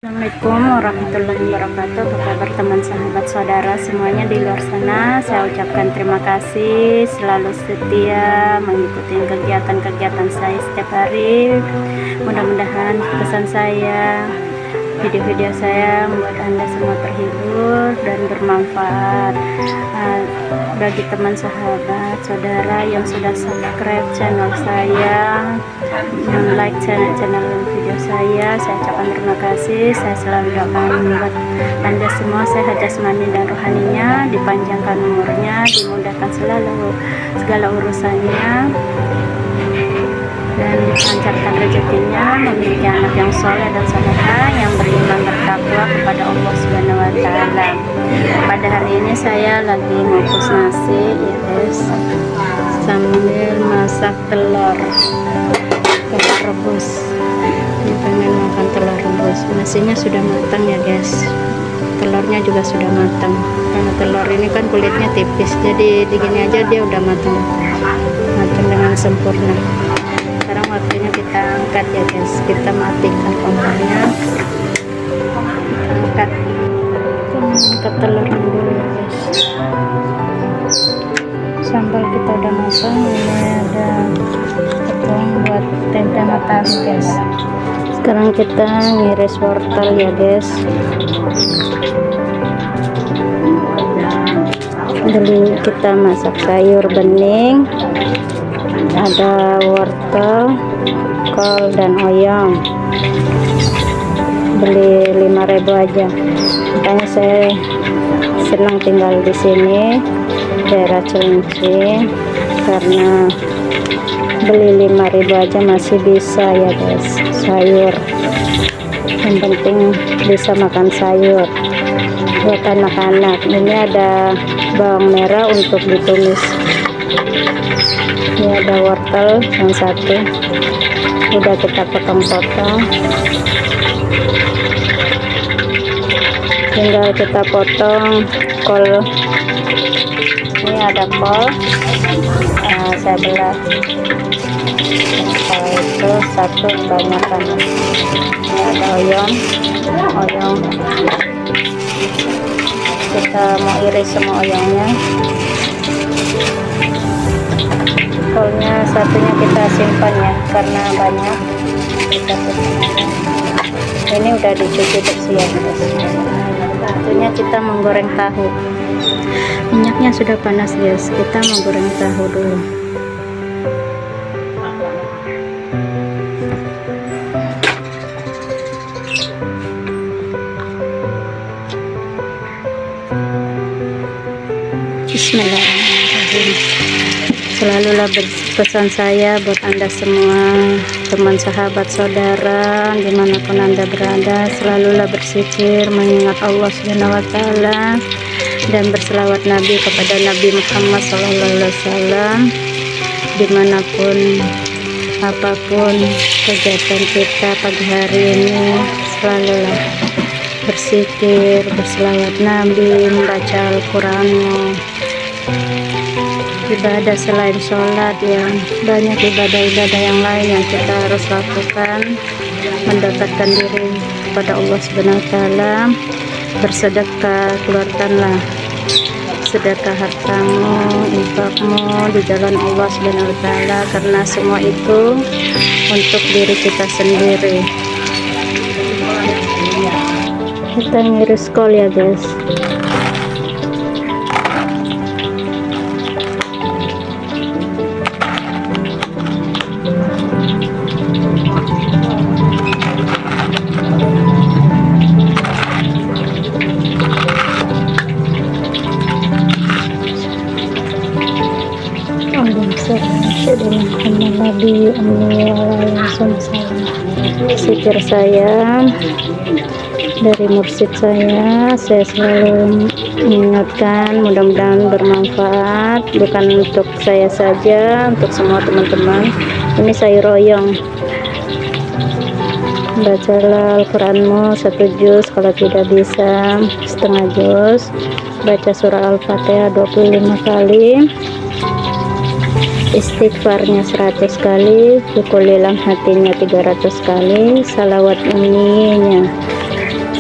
Assalamualaikum warahmatullahi wabarakatuh. Apa kabar teman sahabat saudara semuanya di luar sana? Saya ucapkan terima kasih selalu setia mengikuti kegiatan-kegiatan saya setiap hari. Mudah-mudahan pesan saya, video-video saya membuat Anda semua terhibur dan bermanfaat. Bagi teman sahabat saudara yang sudah subscribe channel saya, like channel video saya ucapkan terima kasih. Saya selalu doakan buat Anda semua sehat jasmani dan rohaninya, dipanjangkan umurnya, dimudahkan selalu segala urusannya, dan dilancarkan rezekinya, memiliki anak yang soleh dan salehah, yang beriman bertakwa kepada Allah Subhanahu wa Ta'ala. Pada hari ini saya lagi ngukus nasi ya guys, sambil masak telur rebus. Ini pengen makan telur rebus. Nasinya sudah matang ya guys, telurnya juga sudah matang. Karena telur ini kan kulitnya tipis, jadi digini aja dia udah matang dengan sempurna. Sekarang waktunya kita angkat ya guys, kita matikan kompornya, kita angkat telurnya dulu ya guys. Sambal kita udah matang, ini ada tepung buat tempe matahari guys. Sekarang kita ngiris wortel ya guys. Dulu kita masak sayur bening, ada wortel, kol dan oyong. Beli 5.000 aja. Makanya saya senang tinggal di sini daerah Cilincing, karena beli 5.000 aja masih bisa ya guys sayur. Yang penting bisa makan sayur buat anak-anak. Ini ada bawang merah untuk ditumis. Ini ada wortel yang satu, udah kita potong-potong, tinggal kita potong kol. Ini ada kol, saya belah. Kalau itu satu banyak kan. Ini ada oyong, kita mau iris semua oyongnya. Kolnya satunya kita simpan ya, karena banyak kita simpan. Ini udah dicuci bersih ya guys. Satunya kita menggoreng tahu. Minyaknya sudah panas guys, kita menggoreng tahu dulu. Bismillahirrahmanirrahim. Selalulah berpesan saya buat Anda semua, teman sahabat saudara dimanapun Anda berada, selalulah berzikir, mengingat Allah Subhanahu wa Ta'ala, dan berselawat Nabi kepada Nabi Muhammad SAW. Dimanapun apapun kegiatan kita pagi hari ini, selalulah berzikir, berselawat Nabi, membaca Al-Quranmu, ibadah selain sholat, yang banyak ibadah-ibadah yang lain yang kita harus lakukan, mendekatkan diri kepada Allah Subhanahu wa Ta'ala. Bersedekah, keluarkanlah sedekah hartamu, infakmu di jalan Allah Subhanahu wa Ta'ala, karena semua itu untuk diri kita sendiri. Kita ngiris kol ya guys. Zikir saya dari mursyid saya selalu mengingatkan, mudah-mudahan bermanfaat, bukan untuk saya saja, untuk semua teman-teman. Ini sayur oyong. Bacalah Al-Quranmu 1 juz, kalau tidak bisa setengah juz. Baca surah Al-Fatihah 25 kali. istighfarnya 100 kali, syukur lilang hatinya 300 kali, salawat umminya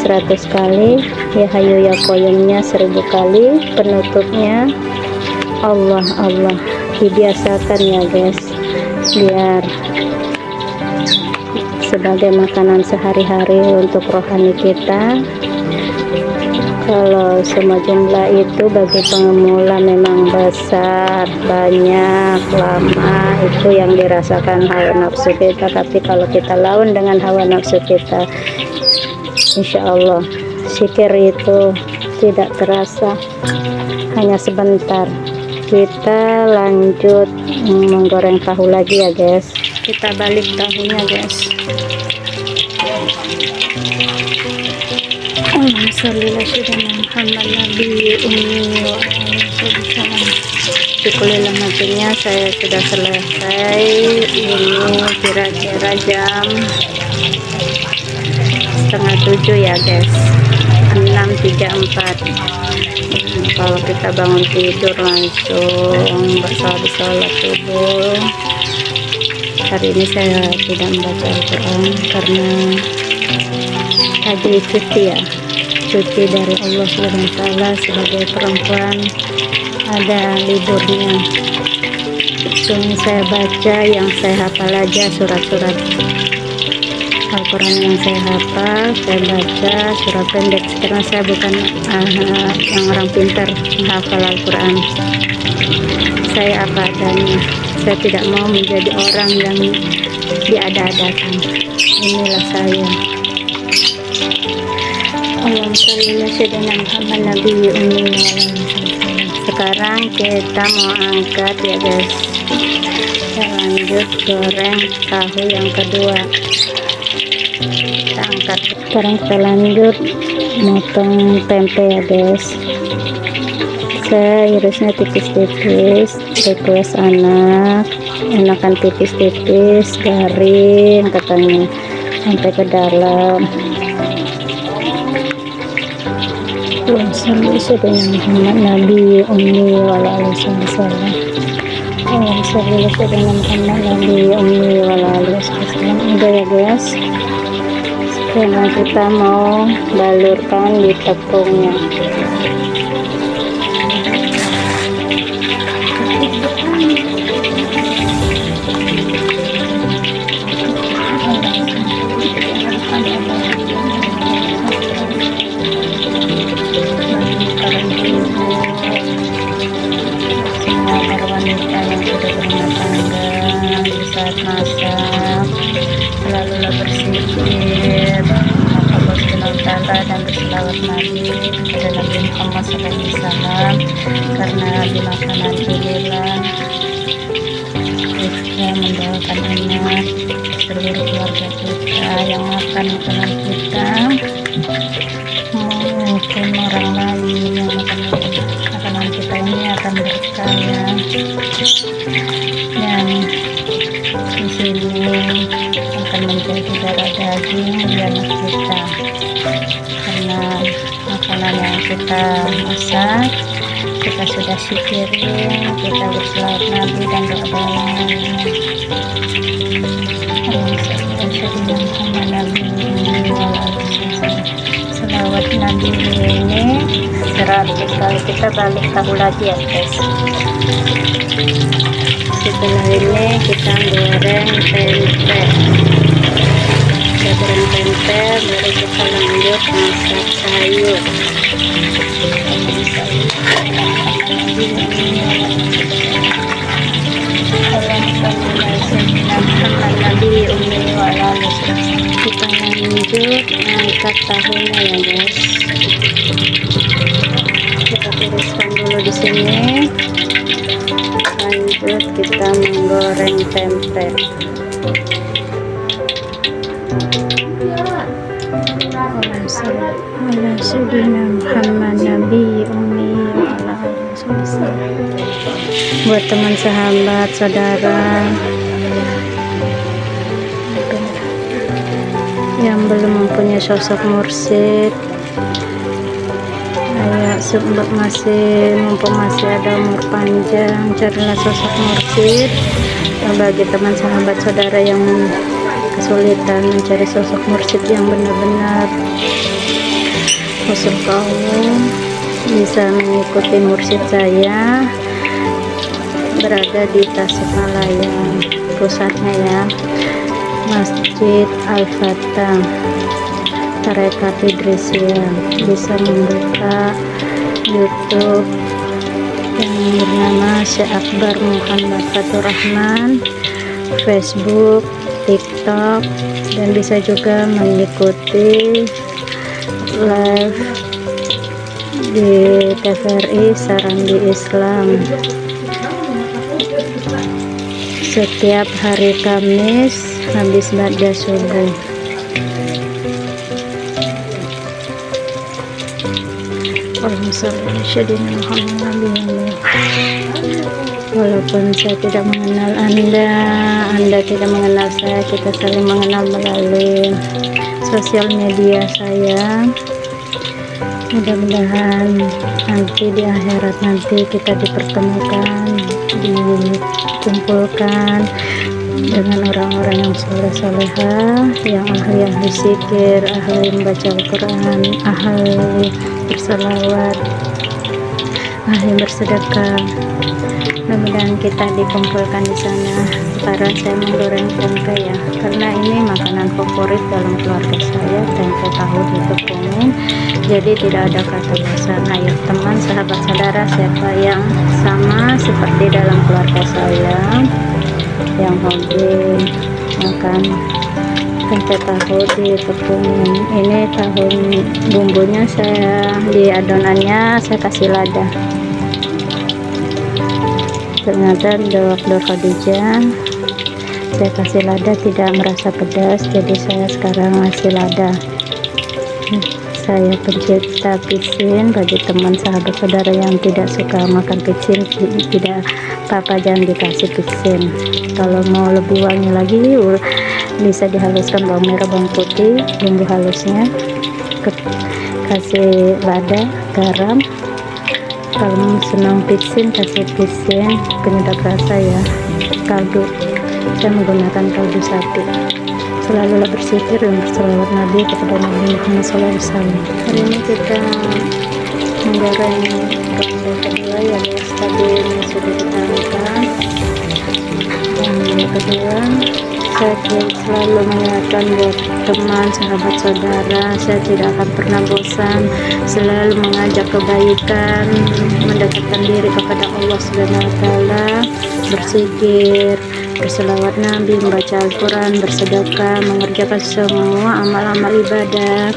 100 kali, ya hayu ya qayyumnya 1000 kali, penutupnya Allah Allah. Dibiasakan ya guys, biar sebagai makanan sehari-hari untuk rohani kita. Kalau semua jumlah itu bagi pemula memang besar, banyak, lama, itu yang dirasakan hawa nafsu kita. Tapi kalau kita lawan dengan hawa nafsu kita, insya Allah zikir itu tidak terasa, hanya sebentar. Kita lanjut menggoreng tahu lagi ya guys. Kita balik tahunya guys. Syukurlah maksudnya saya sudah selesai. Ini kira-kira jam 6:30 ya guys, 6.34. Kalau kita bangun tidur langsung sholat subuh. Hari ini saya tidak membaca Al-Quran karena tadi cuti ya, cuti dari Allah SWT. Sebagai perempuan ada liburnya. Cuma saya baca yang saya hafal aja, surat-surat Al-Quran yang saya hafal, saya baca surat pendek karena saya bukan yang orang pintar hafal Al-Quran. Saya apa adanya. Saya tidak mau menjadi orang yang diada-adakan. Inilah saya. Allahumma sholli ala sayyidina Muhammad nabiyyi ummi. Sekarang kita mau angkat ya guys. Kita lanjut goreng tahu yang kedua. Kita angkat. Sekarang kita lanjut motong tempe ya guys. Saya irisnya tipis-tipis, request anak, enakan tipis-tipis, garing katanya, sampai ke dalam. Allahumma sholli Muhammad nabi ummi wala alihi wasallam. Allahumma sholli Muhammad nabi ummi wala alihi wasallam. Udah ya guys. Sekarang kita mau balurkan di tepungnya. Masak, selalulah berzikir, dan berselawat Nabi kepada Nabi Muhammad SAW, karena di makanan inilah kita mendoakan anak, seluruh keluarga kita yang makan makanan kita, mungkin orang lain yang makan makanan kita ini akan berkaya. Yang di sini akan menjadi darah daging di anak kita, karena makanan yang kita masak kita sudah sikirin, kita berselawat Nabi dan doa-doa. Selawat Nabi ini 100 kali. Kita balik tahu lagi ya guys. Setelah ini kita goreng tempe. Kita goreng tempe, baru kita lanjut masak sayur. Kita lanjut angkat tahunya ya guys. Kita tiriskan dulu di sini. Lanjut kita menggoreng tempe. Buat teman sahabat saudara yang belum mempunyai sosok mursyid, mumpung masih ada umur panjang, carilah sosok mursyid. Bagi teman sahabat saudara yang kesulitan mencari sosok mursyid yang benar-benar khusus kaum bisa mengikuti mursyid saya berada di Tasikmalaya, pusatnya ya, Masjid Al-Fatah Tarekat Idrisiyah. Bisa membuka YouTube yang bernama Syekh Akbar Muhammad Fatur Rahman, Facebook, TikTok, dan bisa juga mengikuti live di TVRI Sarambi Islam setiap hari Kamis habis baca subuh. Walaupun saya tidak mengenal Anda tidak mengenal saya, kita saling mengenal melalui sosial media saya. Mudah-mudahan nanti di akhirat nanti kita dipertemukan, dikumpulkan dengan orang-orang yang soleh-soleha, yang ahli zikir, ahli membaca Al-Quran, ahli berselawat, ahli bersedekah. Mudah-mudahan kita dikumpulkan di sana. Karena saya menggoreng tempe ya, karena ini makanan favorit dalam keluarga saya. Tempe tahu ditepungin, jadi tidak ada kata bosan. Ayo teman, sahabat, saudara, siapa yang sama seperti dalam keluarga saya yang hobi makan tempe tahu ditepungin. Ini tahu bumbunya saya di adonannya saya kasih lada. Ternyata Dr. Khadijah saya kasih lada tidak merasa pedas, jadi saya sekarang ngasih lada. Saya pencipta pisin. Bagi teman, sahabat, saudara yang tidak suka makan pisin, tidak apa-apa, jangan dikasih pisin. Kalau mau lebih wangi lagi bisa dihaluskan bawang merah, bawang putih, bumbu halusnya, kasih lada, garam. Kalau senang pisin, kasih pisin penyedap rasa ya. Kaldu, saya menggunakan kaldu sapi. Selalulah berzikir dan berselawat Nabi kepada Nabi Muhammad SAW. Hari ini kita menggoreng ronde kedua ya guys. Tadi ini sudah kita angkat. Dan yang kedua, saya selalu mengingatkan buat teman, sahabat, saudara, saya tidak akan pernah bosan selalu mengajak kebaikan, mendekatkan diri kepada Allah Subhanahu wa Ta'ala, berzikir, berselawat Nabi, membaca Al-Quran, bersedekah, mengerjakan semua amal-amal ibadah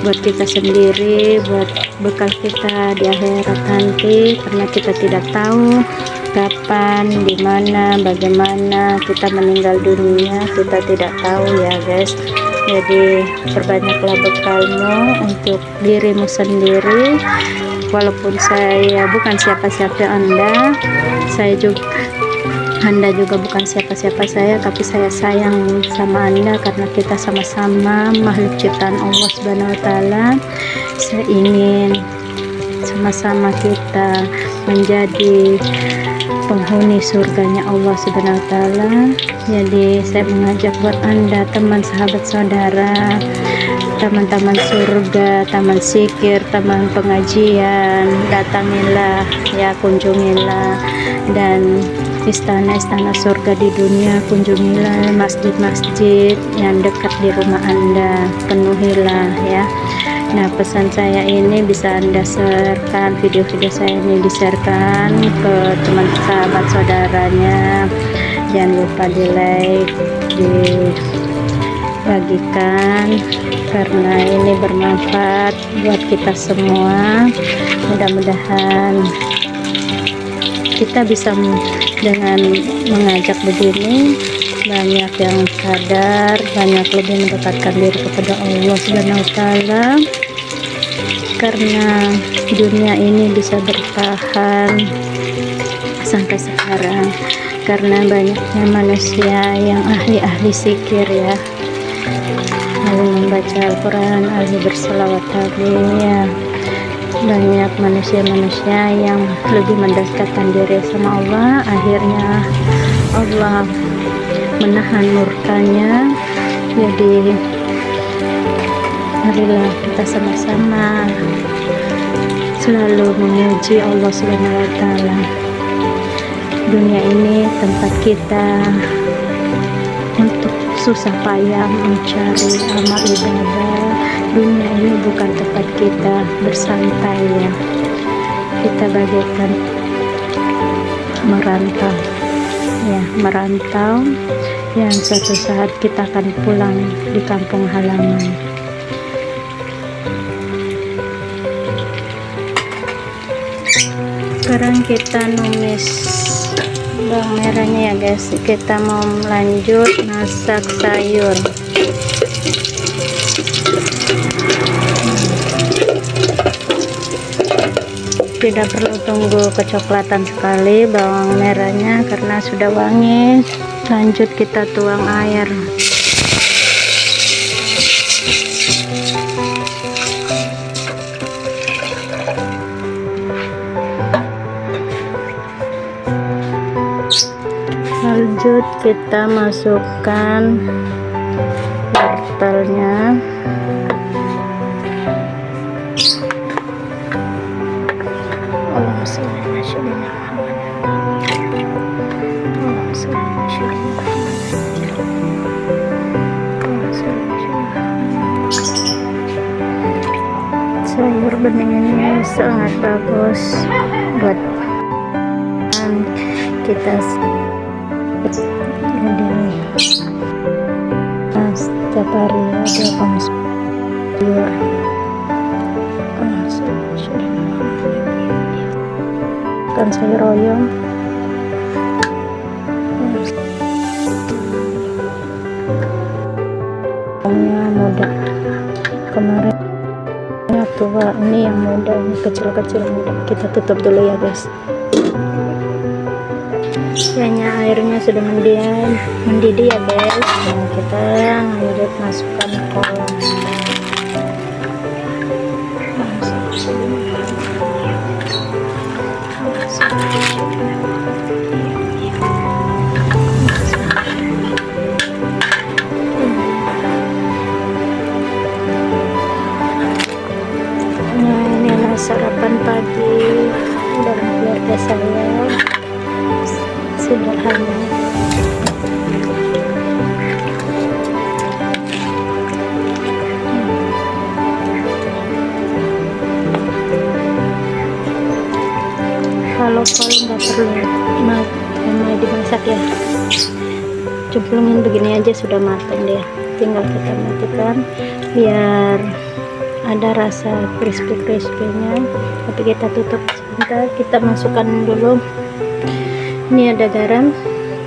buat kita sendiri, buat bekal kita di akhirat nanti, karena kita tidak tahu kapan, di mana, bagaimana kita meninggal dunia, kita tidak tahu ya guys. Jadi perbanyaklah bekalmu untuk dirimu sendiri. Walaupun saya bukan siapa-siapa Anda juga bukan siapa-siapa saya, tapi saya sayang sama Anda karena kita sama-sama makhluk ciptaan Allah Subhanahu wa Ta'ala. Saya ingin sama-sama kita menjadi penghuni surganya Allah Subhanahu wa Ta'ala. Jadi saya mengajak buat Anda, teman, sahabat, saudara, taman-taman surga, taman zikir, taman pengajian, datangilah ya, kunjungilah. Dan istana-istana surga di dunia, kunjungilah masjid-masjid yang dekat di rumah Anda, penuhilah ya. Nah, pesan saya ini bisa Anda sharekan, video-video saya ini di-sharekan ke teman, sahabat, saudaranya. Jangan lupa di like, dibagikan, karena ini bermanfaat buat kita semua. Mudah-mudahan kita bisa dengan mengajak begini, banyak yang sadar, banyak lebih mendekatkan diri kepada Allah Subhanahu wa Ta'ala, karena dunia ini bisa bertahan sampai sekarang karena banyaknya manusia yang ahli zikir ya, ahli membaca Al-Quran, ahli berselawat Nabi ya. Banyak manusia-manusia yang lebih mendekatkan diri sama Allah, akhirnya Allah menahan murkanya. Jadi marilah kita sama-sama selalu memuji Allah Subhanahu wa Ta'ala. Dunia ini tempat kita untuk susah payah mencari amal ibadah. Dunia ini bukan tempat kita bersantai ya. Kita bagaikan merantau ya, merantau yang suatu saat kita akan pulang di kampung halaman. Sekarang kita numis bawang merahnya ya guys. Kita mau lanjut masak sayur. Tidak perlu tunggu kecoklatan sekali bawang merahnya karena sudah wangi. Lanjut kita tuang air. Lanjut kita masukkan wortelnya. Sayur bening ini sangat bagus buat kita. Jadi setiap hari ada sayur. Kan sayur oyong. Muda kemarin tua, ini yang muda, ini kecil-kecil muda. Kita tutup dulu ya guys. Kayaknya airnya sudah mendidih ya guys. Nah, kita lanjut masukkan kol. Sarapan pagi dalam keluarga saya sederhana. Kalau kol nggak perlu lama dimasak ya, cemplungin begini aja sudah matang dia. Tinggal kita matikan biar ada rasa crispy-crispy-nya, tapi kita tutup sebentar. Kita masukkan dulu, ini ada garam,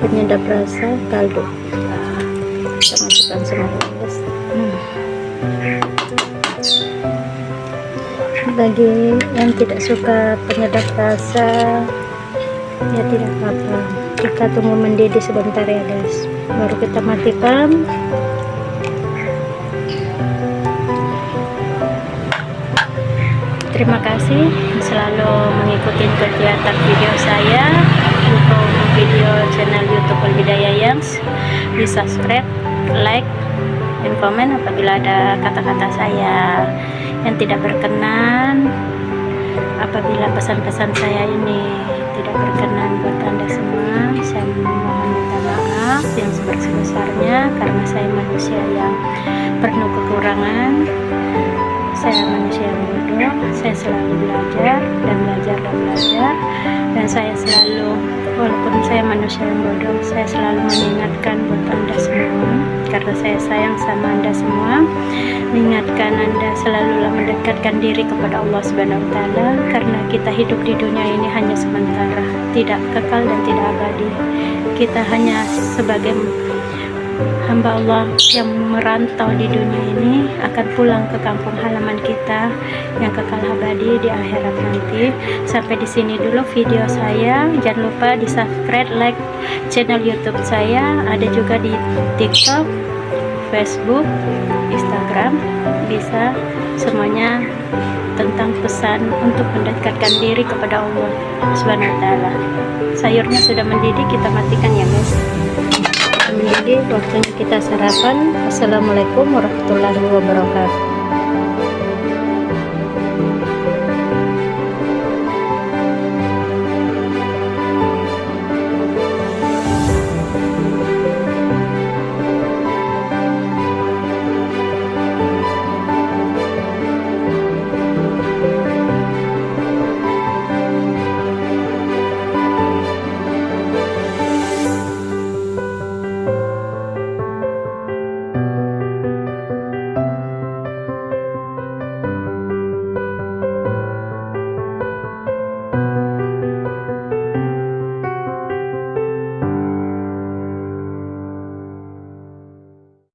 penyedap rasa, kaldu. Kita masukkan semua guys. Bagi yang tidak suka penyedap rasa ya tidak apa-apa, kita tunggu mendidih sebentar ya guys, baru kita matikan. Terima kasih selalu mengikuti kegiatan video saya. Untuk video channel YouTube Al-Hidayah Yangs, di subscribe, like, dan komen apabila ada kata-kata saya yang tidak berkenan, apabila pesan-pesan saya ini tidak berkenan buat Anda semua. Saya mohon minta maaf yang sebesar-besarnya karena saya manusia yang penuh kekurangan. Saya manusia yang bodoh, saya selalu belajar, dan saya selalu, walaupun saya manusia yang bodoh, saya selalu mengingatkan buat Anda semua, karena saya sayang sama Anda semua, mengingatkan Anda selalulah mendekatkan diri kepada Allah Subhanahu wa Ta'ala, karena kita hidup di dunia ini hanya sementara, tidak kekal dan tidak abadi. Kita hanya sebagai hamba Allah yang merantau di dunia ini akan pulang ke kampung halaman kita yang kekal abadi di akhirat nanti. Sampai di sini dulu video saya. Jangan lupa di subscribe, like channel YouTube saya. Ada juga di TikTok, Facebook, Instagram. Bisa semuanya tentang pesan untuk mendekatkan diri kepada Allah Subhanahu wa Ta'ala. Sayurnya sudah mendidih, kita matikan ya guys. Mendidih, waktunya kita sarapan. Assalamualaikum warahmatullahi wabarakatuh.